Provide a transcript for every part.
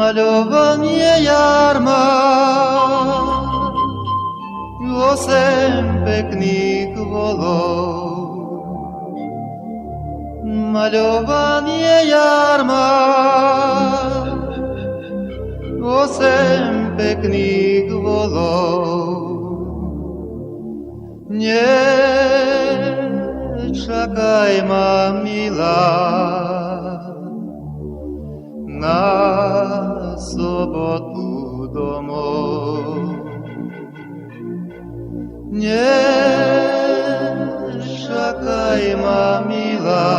Malowanie jarmark głosem peknych wolów. Malowanie jarmark głosem peknych wolów. Nie czekaj, ma mila, na sobotu domov. Nie čakaj, ma milá,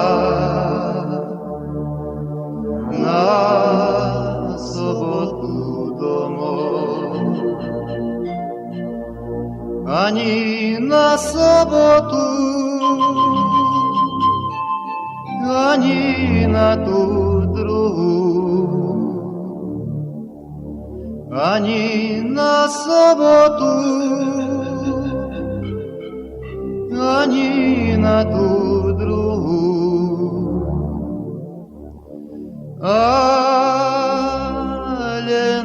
na sobotu domov. Ani na sobotu, ani na tú druhú, ani na sobotu, ani na tú druhú, ale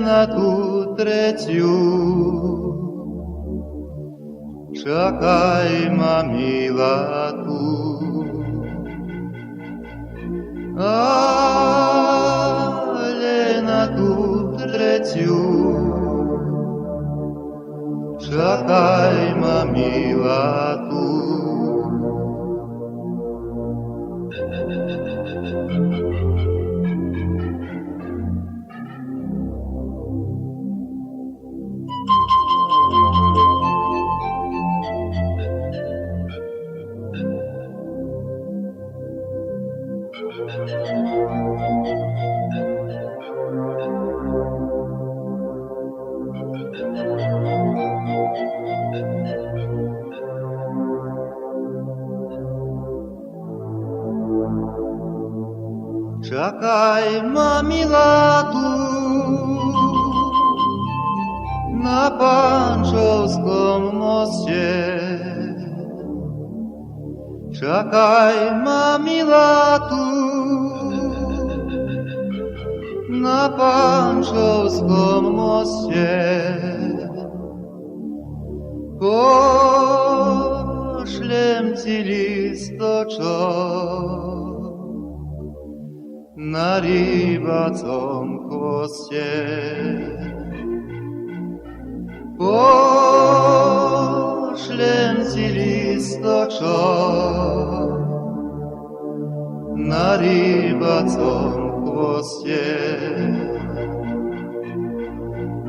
na tú tretiu. Čakaj, ma milá, tu. Ale na tú tretiu. Čakaj, ma milá, tu. Čakaj, ma milá, tu na Pančovskom moste. Čakaj, ma milá, tu na Pančovskom moste. Pošlem ti listočok na rybacom chvoste. Pošlem ti listočok na rybacom chvoste.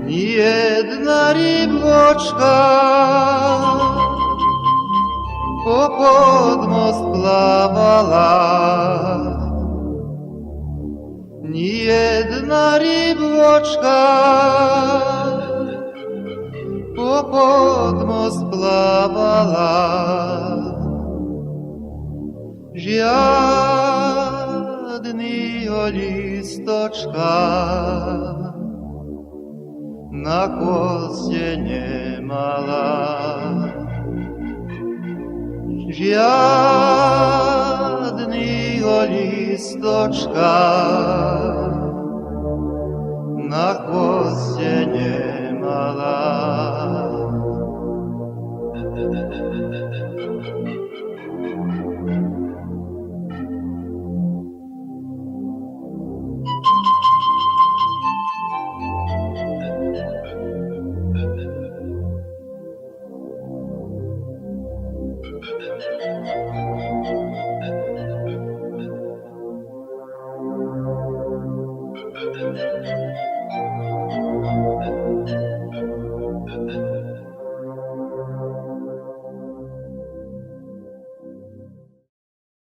Ni jedna rybvočka popod most plavala. Ni jedna rybvočka popod most plavala. Žiadnyho listočka na chvoste nemala. Žiadnyho listočka na chvoste nemala.